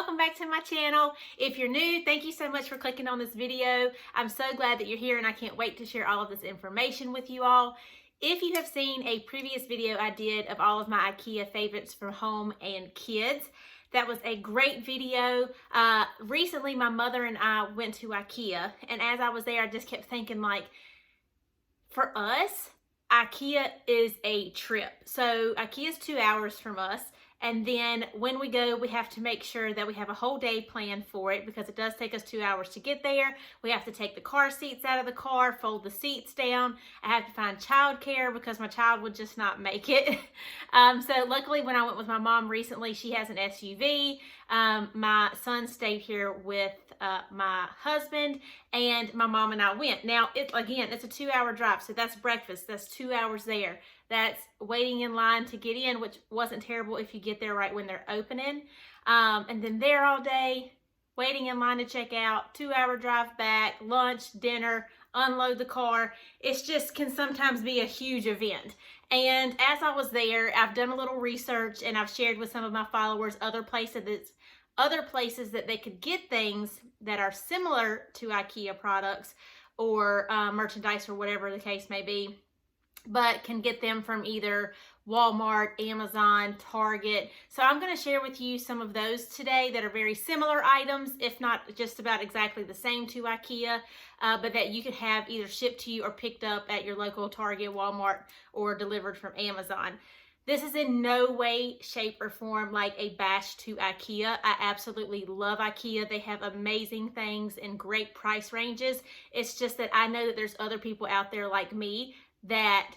welcome back to my channel. If you're new, thank you so much for clicking on this video. I'm so glad that you're here and I can't wait to share all of this information with you all. If you have seen a previous video I did of all of my Ikea favorites for home and kids, that was a great video. Recently, my mother and I went to Ikea, and as I was there, I just kept thinking, like, for us, Ikea is a trip. So Ikea is 2 hours from us. And then when we go, we have to make sure that we have a whole day planned for it because it does take us 2 hours to get there. We have to take the car seats out of the car, fold the seats down. I have to find childcare because my child would just not make it. So luckily when I went with my mom recently, she has an SUV. My son stayed here with my husband, and my mom and I went. Now, it's a 2 hour drive. So that's breakfast. That's 2 hours there. That's waiting in line to get in, which wasn't terrible if you get there right when they're opening. And then there all day, waiting in line to check out, 2 hour drive back, lunch, dinner, unload the car. It's just can sometimes be a huge event. And as I was there, I've done a little research and I've shared with some of my followers other places that they could get things that are similar to Ikea products or merchandise or whatever the case may be, but can get them from either Walmart, Amazon, Target. So I'm going to share with you some of those today that are very similar items, if not just about exactly the same to Ikea, but that you could have either shipped to you or picked up at your local Target, Walmart, or delivered from Amazon. This is in no way, shape, or form like a bash to Ikea. I absolutely love Ikea. They have amazing things and great price ranges. It's just that I know that there's other people out there like me that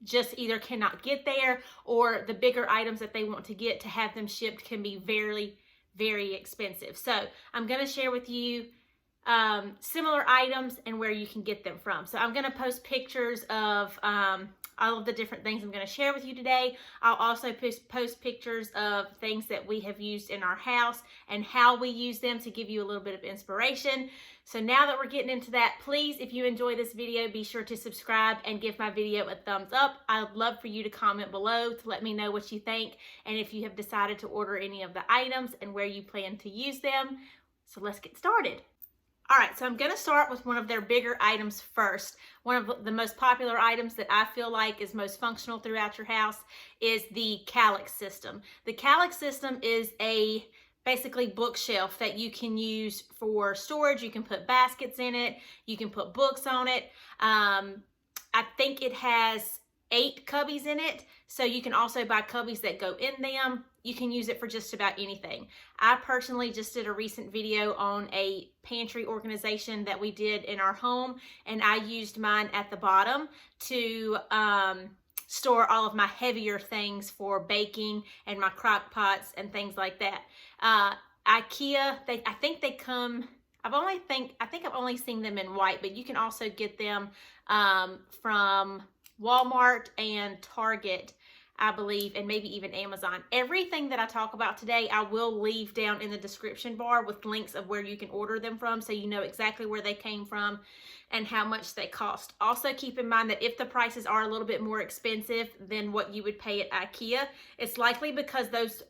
just either cannot get there, or the bigger items that they want to get to have them shipped can be very, very expensive. So I'm going to share with you similar items and where you can get them from. So I'm going to post pictures of all of the different things I'm going to share with you today. I'll also post pictures of things that we have used in our house and how we use them to give you a little bit of inspiration. So now that we're getting into that, please, if you enjoy this video, be sure to subscribe and give my video a thumbs up. I'd love for you to comment below to let me know what you think and if you have decided to order any of the items and where you plan to use them. So let's get started. All right, so I'm going to start with one of their bigger items first. One of the most popular items that I feel like is most functional throughout your house is the Kallax System. The Kallax System is a basically bookshelf that you can use for storage. You can put baskets in it. You can put books on it. I think it has 8 cubbies in it, so you can also buy cubbies that go in them. You can use it for just about anything. I personally just did a recent video on a pantry organization that we did in our home, and I used mine at the bottom to store all of my heavier things for baking and my crock pots and things like that. Ikea, I think they come, I think I've only seen them in white, but you can also get them from Walmart and Target, I believe, and maybe even Amazon. Everything that I talk about today, I will leave down in the description bar with links of where you can order them from, so you know exactly where they came from and how much they cost. Also keep in mind that if the prices are a little bit more expensive than what you would pay at Ikea, it's likely because those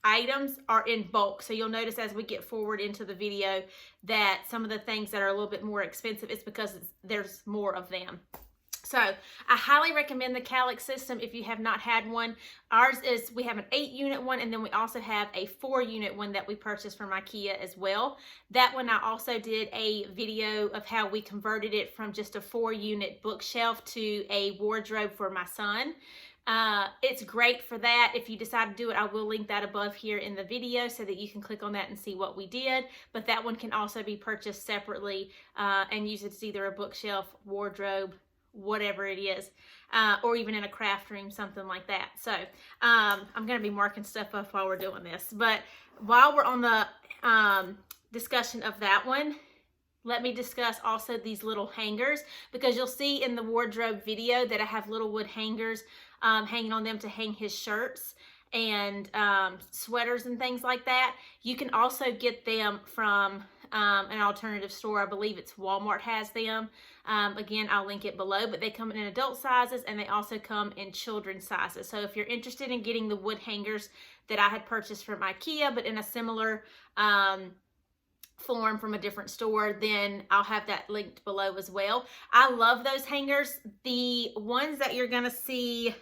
items are in bulk. So you'll notice as we get forward into the video that some of the things that are a little bit more expensive, it's because there's more of them. So I highly recommend the Kallax system if you have not had one. Ours is, we have an 8-unit one, and then we also have a 4-unit one that we purchased from Ikea as well. That one I also did a video of how we converted it from just a 4-unit bookshelf to a wardrobe for my son. It's great for that. If you decide to do it, I will link that above here in the video so that you can click on that and see what we did. But that one can also be purchased separately and use it as either a bookshelf, wardrobe, whatever it is, or even in a craft room, something like that. So I'm going to be marking stuff up while we're doing this. But while we're on the discussion of that one, let me discuss also these little hangers, because you'll see in the wardrobe video that I have little wood hangers hanging on them to hang his shirts and sweaters and things like that. You can also get them from an alternative store. I believe it's Walmart has them. Again, I'll link it below, but they come in adult sizes and they also come in children's sizes. So if you're interested in getting the wood hangers that I had purchased from Ikea, but in a similar form from a different store, then I'll have that linked below as well. I love those hangers. The ones that you're gonna see,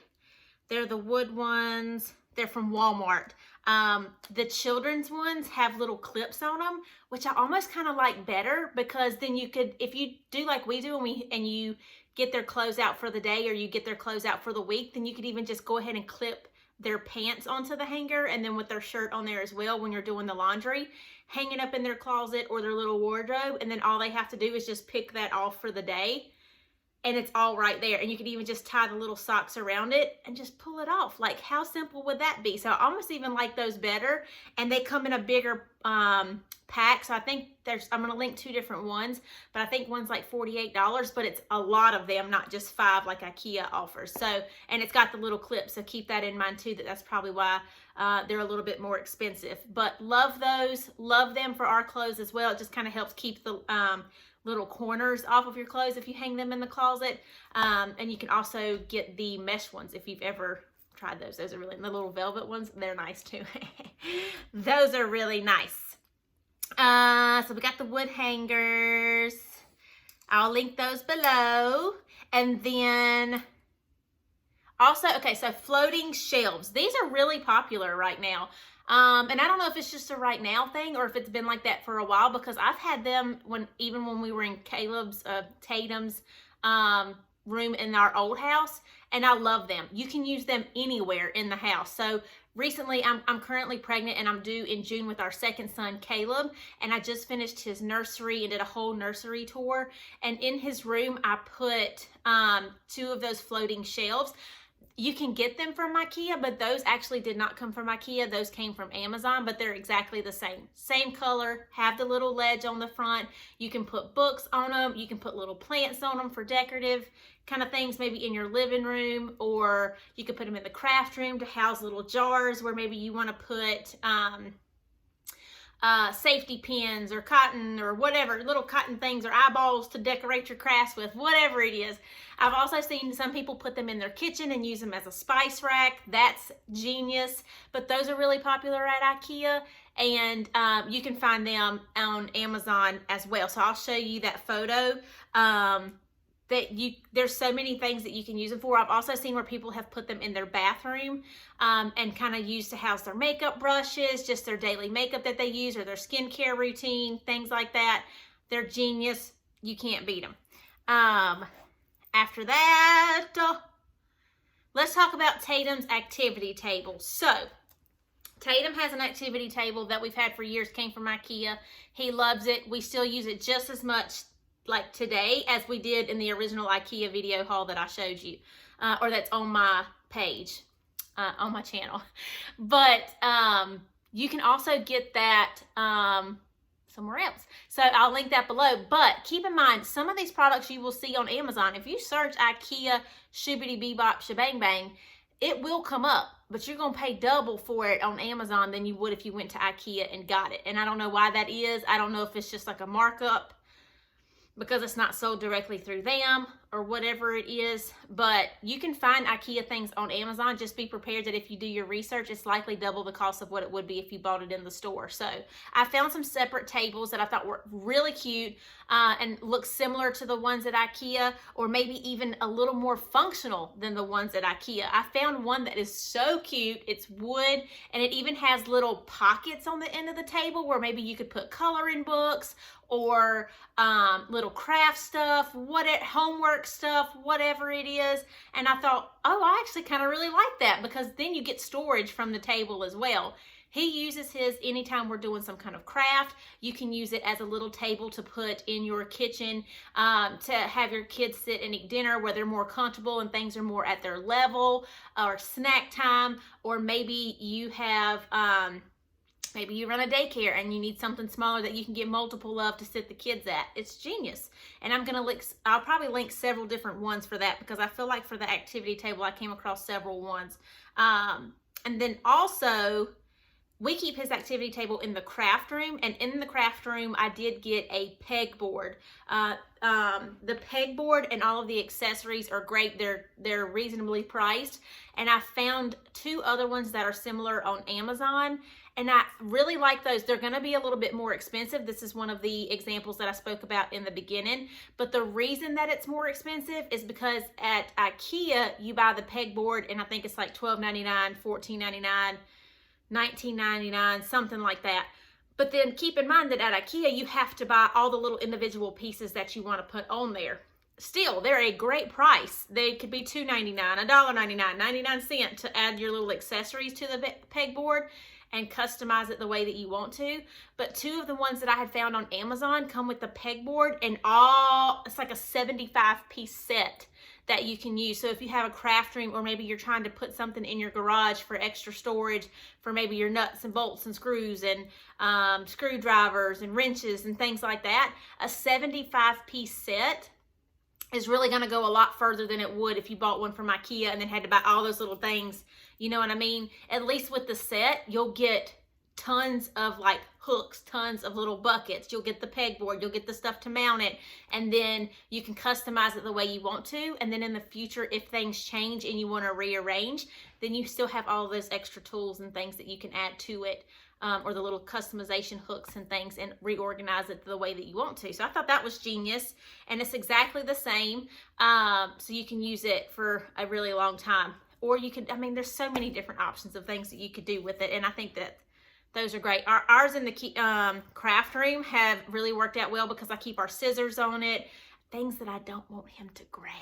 they're the wood ones. They're from Walmart. The children's ones have little clips on them, which I almost kind of like better, because then you could, if you do like we do and you get their clothes out for the day, or you get their clothes out for the week, then you could even just go ahead and clip their pants onto the hanger, and then with their shirt on there as well when you're doing the laundry, hang it up in their closet or their little wardrobe, and then all they have to do is just pick that off for the day, and it's all right there. And you could even just tie the little socks around it and just pull it off. Like, how simple would that be? So I almost even like those better, and they come in a bigger pack. So I think I'm gonna link 2 different ones, but I think one's like $48, but it's a lot of them, not just 5 like Ikea offers. So, and it's got the little clips, so keep that in mind too, that's probably why they're a little bit more expensive. But love those, love them for our clothes as well. It just kind of helps keep the little corners off of your clothes if you hang them in the closet. And you can also get the mesh ones if you've ever tried those. Those are really, the little velvet ones, they're nice too. Those are really nice. So we got the wood hangers. I'll link those below. And then also, okay, so floating shelves. These are really popular right now. And I don't know if it's just a right now thing or if it's been like that for a while, because I've had them even when we were in Tatum's room in our old house, and I love them. You can use them anywhere in the house. So recently, I'm currently pregnant, and I'm due in June with our second son, Caleb, and I just finished his nursery and did a whole nursery tour. And in his room, I put 2 of those floating shelves. You can get them from Ikea, but those actually did not come from Ikea. Those came from Amazon, but they're exactly the same. Same color, have the little ledge on the front. You can put books on them. You can put little plants on them for decorative kind of things, maybe in your living room, or you could put them in the craft room to house little jars where maybe you want to put safety pins or cotton or whatever, little cotton things or eyeballs to decorate your crafts with, whatever it is. I've also seen some people put them in their kitchen and use them as a spice rack. That's genius. But those are really popular at Ikea, and you can find them on Amazon as well. So I'll show you that photo. There's so many things that you can use them for. I've also seen where people have put them in their bathroom and kind of used to house their makeup brushes, just their daily makeup that they use, or their skincare routine, things like that. They're genius. You can't beat them. After that, let's talk about Tatum's activity table. So Tatum has an activity table that we've had for years, came from Ikea. He loves it. We still use it just as much like today as we did in the original Ikea video haul that I showed you, or that's on my page, on my channel. But you can also get that somewhere else. So I'll link that below. But keep in mind, some of these products you will see on Amazon. If you search Ikea Shibbity Bebop Shebang Bang, it will come up, but you're going to pay double for it on Amazon than you would if you went to Ikea and got it. And I don't know why that is. I don't know if it's just like a markup because it's not sold directly through them or whatever it is, but you can find Ikea things on Amazon. Just be prepared that if you do your research, it's likely double the cost of what it would be if you bought it in the store. So I found some separate tables that I thought were really cute and look similar to the ones at Ikea, or maybe even a little more functional than the ones at Ikea. I found one that is so cute. It's wood, and it even has little pockets on the end of the table where maybe you could put coloring books or little craft stuff, homework stuff, whatever it is. And I thought, oh, I actually kind of really like that, because then you get storage from the table as well. He uses his anytime we're doing some kind of craft. You can use it as a little table to put in your kitchen to have your kids sit and eat dinner where they're more comfortable and things are more at their level, or snack time, or maybe you have maybe you run a daycare and you need something smaller that you can get multiple of to sit the kids at. It's genius. And I'll probably link several different ones for that, because I feel like for the activity table, I came across several ones. And then also we keep his activity table in the craft room, and in the craft room I did get a pegboard. The pegboard and all of the accessories are great. They're reasonably priced, and I found 2 other ones that are similar on Amazon, and I really like those. They're going to be a little bit more expensive. This is one of the examples that I spoke about in the beginning, but the reason that it's more expensive is because at Ikea you buy the pegboard and I think it's like $12.99, $14.99, $19.99, something like that. But then keep in mind that at Ikea you have to buy all the little individual pieces that you want to put on there. Still, they're a great price. They could be $2.99, $1.99, 99 cents to add your little accessories to the pegboard and customize it the way that you want to. But 2 of the ones that I had found on Amazon come with the pegboard and it's like a 75-piece set that you can use. So if you have a craft room, or maybe you're trying to put something in your garage for extra storage for maybe your nuts and bolts and screws and screwdrivers and wrenches and things like that, a 75-piece set is really going to go a lot further than it would if you bought one from Ikea and then had to buy all those little things. You know what I mean? At least with the set, you'll get tons of like hooks, tons of little buckets. You'll get the pegboard, you'll get the stuff to mount it, and then you can customize it the way you want to. And then in the future, if things change and you want to rearrange, then you still have all of those extra tools and things that you can add to it, or the little customization hooks and things, and reorganize it the way that you want to. So I thought that was genius, and it's exactly the same. So you can use it for a really long time. Or you could, I mean, there's so many different options of things that you could do with it, and I think that those are great. Ours in the craft room have really worked out well because I keep our scissors on it. Things that I don't want him to grab,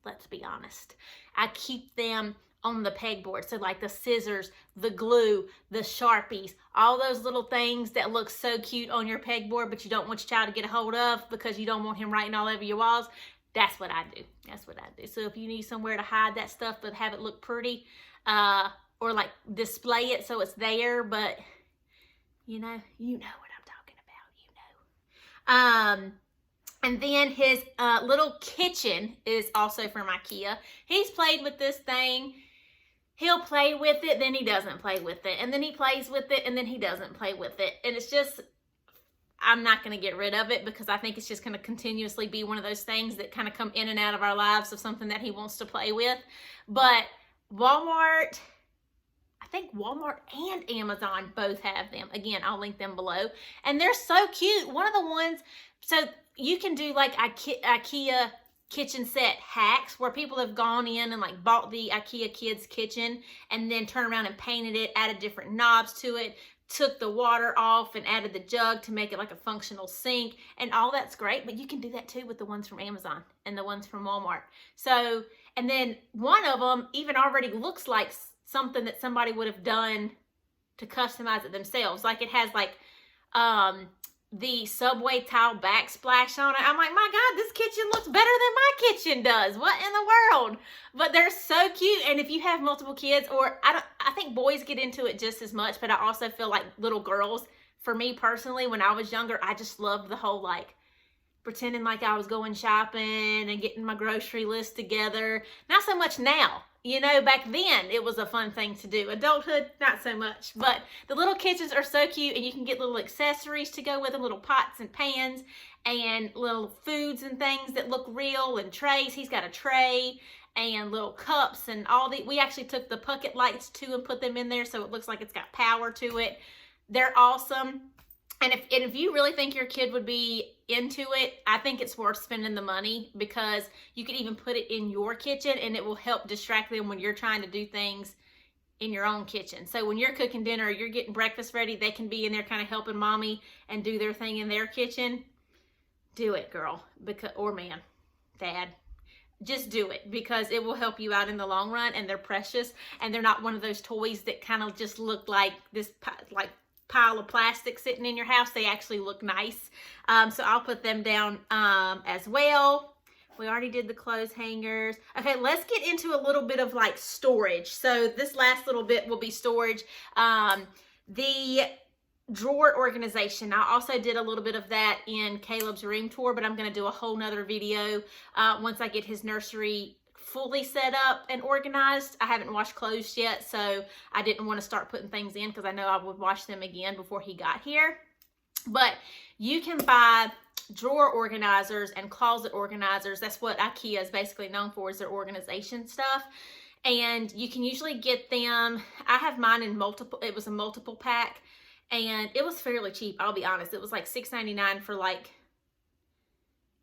let's be honest. I keep them on the pegboard. So like the scissors, the glue, the Sharpies, all those little things that look so cute on your pegboard, but you don't want your child to get a hold of because you don't want him writing all over your walls. That's what I do. That's what I do. So if you need somewhere to hide that stuff but have it look pretty, or like display it so it's there, but you know what I'm talking about, And then his little kitchen is also from Ikea. He's played with this thing. He'll play with it, then he doesn't play with it. And then he plays with it, and then he doesn't play with it. And it's just, I'm not going to get rid of it because I think it's just going to continuously be one of those things that kind of come in and out of our lives of something that he wants to play with. But Walmart, I think Walmart and Amazon both have them. Again, I'll link them below. And they're so cute. One of the ones, so you can do like Ikea kitchen set hacks where people have gone in and like bought the Ikea kids kitchen and then turned around and painted it, added different knobs to it, took the water off and added the jug to make it like a functional sink, and all that's great. But you can do that too with the ones from Amazon and the ones from Walmart. So, and then one of them even already looks like something that somebody would have done to customize it themselves. Like it has like the Subway tile backsplash on it. I'm like, my God, this kitchen looks better than my kitchen does. What in the world? But they're so cute. And if you have multiple kids, or I think boys get into it just as much, but I also feel like little girls, for me personally, when I was younger, I just loved the whole like pretending like I was going shopping and getting my grocery list together. Not so much now. You know, back then it was a fun thing to do. Adulthood, not so much. But the little kitchens are so cute, and you can get little accessories to go with them, little pots and pans and little foods and things that look real, and trays. He's got a tray and little cups and all the, we actually took the bucket lights too and put them in there so it looks like it's got power to it. They're awesome. And if you really think your kid would be into it, I think it's worth spending the money, because you can even put it in your kitchen and it will help distract them when you're trying to do things in your own kitchen. So when you're cooking dinner or you're getting breakfast ready, they can be in there kind of helping mommy and do their thing in their kitchen. Do it, girl, because, or man, dad. Just do it, because it will help you out in the long run, and they're precious, and they're not one of those toys that kind of just look like this, like pile of plastic sitting in your house. They actually look nice. So I'll put them down as well. We already did the clothes hangers. Okay, let's get into a little bit of like storage. So this last little bit will be storage. The drawer organization, I also did a little bit of that in Caleb's room tour, but I'm going to do a whole nother video once I get his nursery fully set up and organized. I haven't washed clothes yet, so I didn't want to start putting things in because I know I would wash them again before he got here. But you can buy drawer organizers and closet organizers. That's what Ikea is basically known for, is their organization stuff. And you can usually get them, I have mine in multiple, it was a multiple pack, and it was fairly cheap, I'll be honest. It was like $6.99 for like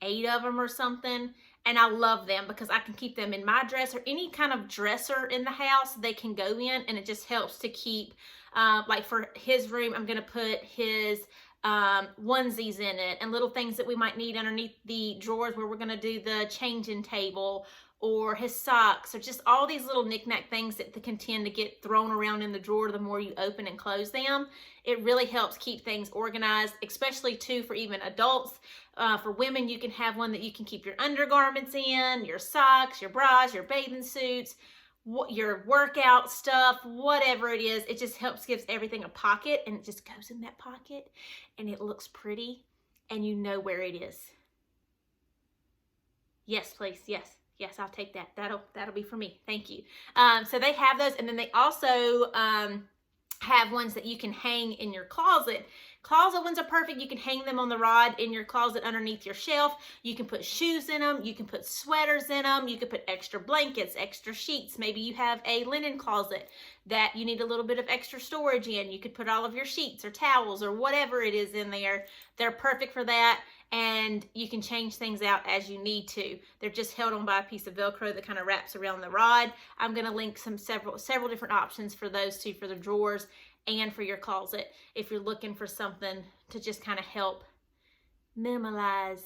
8 of them or something. And I love them because I can keep them in my dresser, any kind of dresser in the house they can go in, and it just helps to keep, like for his room, I'm going to put his onesies in it and little things that we might need underneath the drawers where we're going to do the changing table, or his socks, or just all these little knick-knack things that can tend to get thrown around in the drawer the more you open and close them. It really helps keep things organized, especially too for even adults. For women, you can have one that you can keep your undergarments in, your socks, your bras, your bathing suits, your workout stuff, whatever it is. It just helps, gives everything a pocket, and it just goes in that pocket and it looks pretty and you know where it is. Yes, please. Yes, I'll take that. That'll be for me. Thank you. So they have those, and then they also have ones that you can hang in your closet. Closet ones are perfect. You can hang them on the rod in your closet underneath your shelf. You can put shoes in them. You can put sweaters in them. You can put extra blankets, extra sheets. Maybe you have a linen closet that you need a little bit of extra storage in. You could put all of your sheets or towels or whatever it is in there. They're perfect for that. And you can change things out as you need to. They're just held on by a piece of Velcro that kind of wraps around the rod. I'm going to link several different options for those two, for the drawers and for your closet, if you're looking for something to just kind of help minimalize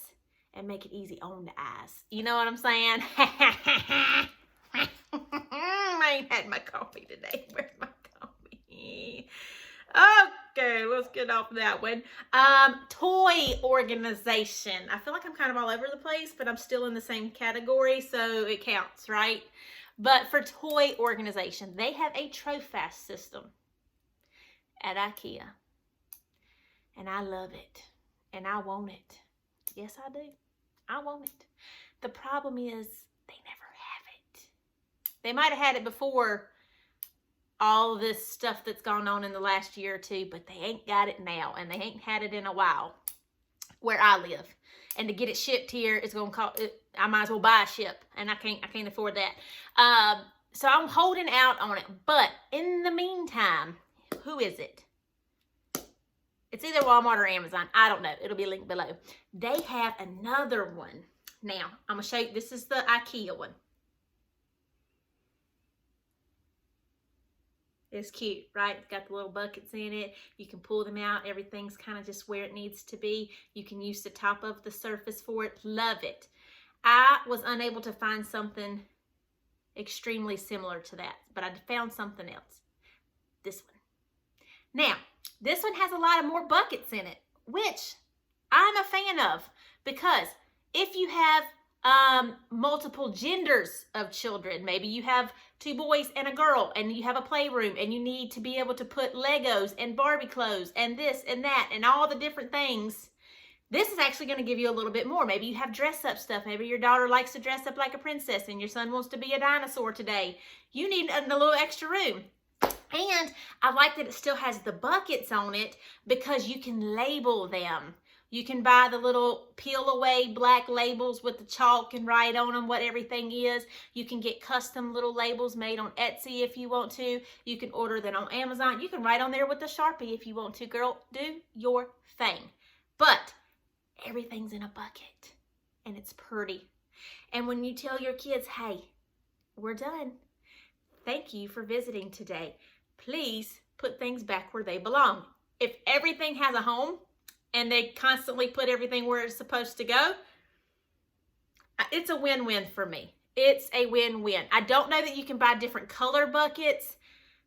and make it easy on the eyes. You know what I'm saying? I ain't had my coffee today. Where's my coffee? Okay, let's get off that one. Toy organization. I feel like I'm kind of all over the place, but I'm still in the same category, so it counts, right? But for toy organization, they have a Kallax system at Ikea. And I love it. And I want it. Yes, I do. I want it. The problem is they never have it. They might have had it before all this stuff that's gone on in the last year or two, but they ain't got it now, and they ain't had it in a while where I live. And to get it shipped here is going to cost, I might as well buy a ship, and I can't afford that. So I'm holding out on it. But in the meantime, who is it? It's either Walmart or Amazon. I don't know. It'll be linked below. They have another one. Now, I'm going to show you. This is the Ikea one. It's cute, right? It's got the little buckets in it. You can pull them out. Everything's kind of just where it needs to be. You can use the top of the surface for it. Love it. I was unable to find something extremely similar to that, but I found something else. This one. Now, this one has a lot of more buckets in it, which I'm a fan of, because if you have multiple genders of children, maybe you have 2 boys and a girl, and you have a playroom, and you need to be able to put Legos and Barbie clothes and this and that and all the different things, this is actually going to give you a little bit more. Maybe you have dress up stuff. Maybe your daughter likes to dress up like a princess and your son wants to be a dinosaur today. You need a little extra room. And I like that it still has the buckets on it, because you can label them. You can buy the little peel away black labels with the chalk and write on them what everything is. You can get custom little labels made on Etsy if you want to. You can order them on Amazon. You can write on there with a Sharpie if you want to. Girl, do your thing. But everything's in a bucket, and it's pretty. And when you tell your kids, hey, we're done. Thank you for visiting today. Please put things back where they belong. If everything has a home and they constantly put everything where it's supposed to go, it's a win-win for me. It's a win-win. I don't know that you can buy different color buckets,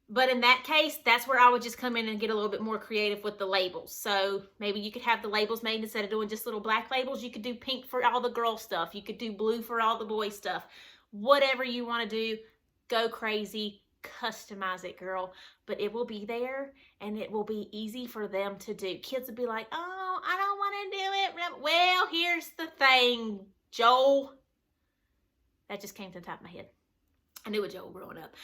but in that case, that's where I would just come in and get a little bit more creative with the labels. So maybe you could have the labels made, instead of doing just little black labels, you could do pink for all the girl stuff. You could do blue for all the boy stuff. Whatever you want to do, go crazy. Customize it, girl, but it will be there, and it will be easy for them to do. Kids will be like, oh, I don't want to do it. Well, here's the thing, Joel. That just came to the top of my head. I knew a Joel growing up.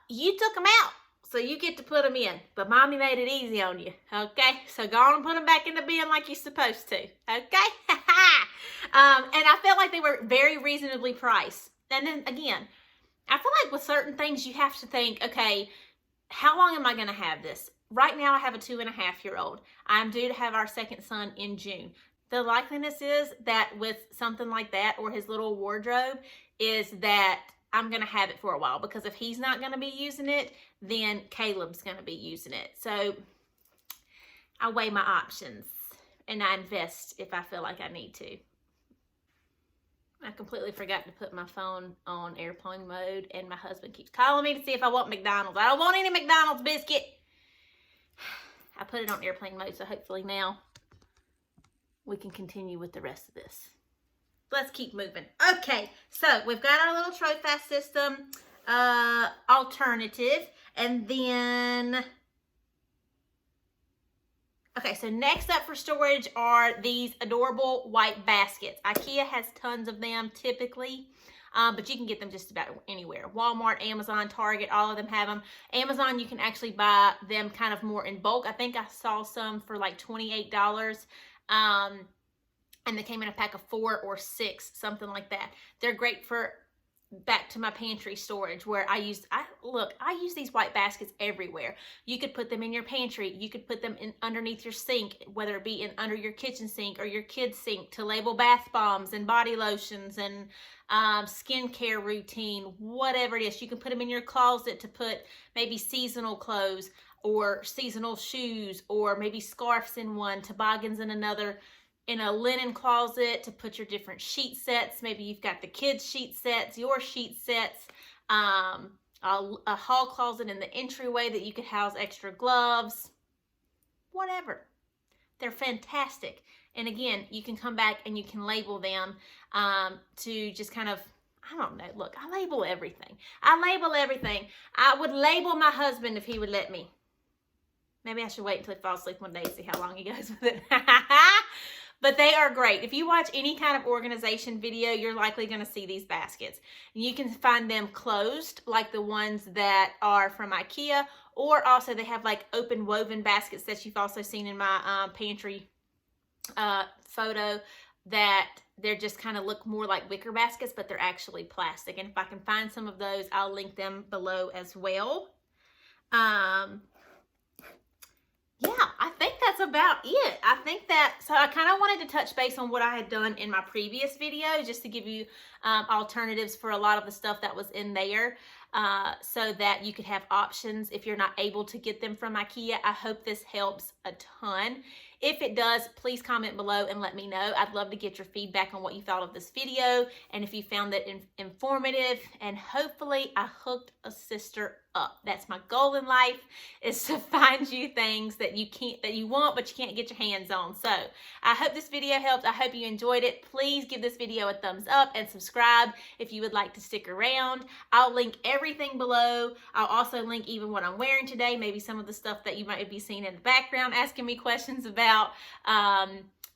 You took them out, so you get to put them in. But Mommy made it easy on you, okay? So go on and put them back in the bin like you're supposed to, okay? And I felt like they were very reasonably priced. And then, again, I feel like with certain things, you have to think, okay, how long am I going to have this? Right now, I have a 2.5-year-old. I'm due to have our second son in June. The likeliness is that with something like that, or his little wardrobe, is that I'm going to have it for a while, because if he's not going to be using it, then Caleb's going to be using it. So I weigh my options and I invest if I feel like I need to. I completely forgot to put my phone on airplane mode, and my husband keeps calling me to see if I want McDonald's. I don't want any McDonald's biscuit. I put it on airplane mode, so hopefully now we can continue with the rest of this. Let's keep moving. Okay, so we've got our little Kallax System alternative, and then, okay, so next up for storage are these adorable white baskets. Ikea has tons of them typically, but you can get them just about anywhere. Walmart, Amazon, Target, all of them have them. Amazon, you can actually buy them kind of more in bulk. I think I saw some for like $28. And they came in a pack of 4 or 6, something like that. They're great for back to my pantry storage, where I use these white baskets everywhere. You could put them in your pantry. You could put them in underneath your sink, whether it be under your kitchen sink or your kids' sink, to label bath bombs and body lotions and skincare routine, whatever it is. You can put them in your closet to put maybe seasonal clothes or seasonal shoes, or maybe scarves in one, toboggans in another, in a linen closet to put your different sheet sets. Maybe you've got the kids' sheet sets, your sheet sets, a hall closet in the entryway that you could house extra gloves, whatever. They're fantastic. And again, you can come back and you can label them to just kind of, I don't know, look, I label everything. I would label my husband if he would let me. Maybe I should wait until he falls asleep one day and see how long he goes with it. But they are great. If you watch any kind of organization video, you're likely going to see these baskets. You can find them closed, like the ones that are from Ikea, or also they have like open woven baskets that you've also seen in my pantry photo, that they're just kind of look more like wicker baskets, but they're actually plastic. And if I can find some of those, I'll link them below as well. Yeah, I think that's about it. So I kind of wanted to touch base on what I had done in my previous video, just to give you alternatives for a lot of the stuff that was in there, so that you could have options if you're not able to get them from Ikea. I hope this helps a ton. If it does, please comment below and let me know. I'd love to get your feedback on what you thought of this video, and if you found it informative, and hopefully I hooked a sister up. That's my goal in life, is to find you things that you want but you can't get your hands on. So I hope this video helped. I hope you enjoyed it. Please give this video a thumbs up and subscribe if you would like to stick around. I'll link everything below. I'll also link even what I'm wearing today, maybe some of the stuff that you might be seeing in the background asking me questions about.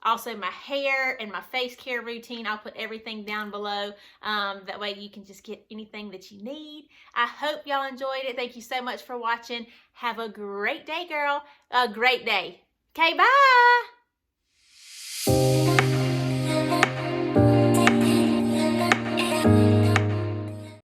Also my hair and my face care routine. I'll put everything down below. That way you can just get anything that you need. I hope y'all enjoyed it. Thank you so much for watching. Have a great day, girl. A great day. Okay, bye.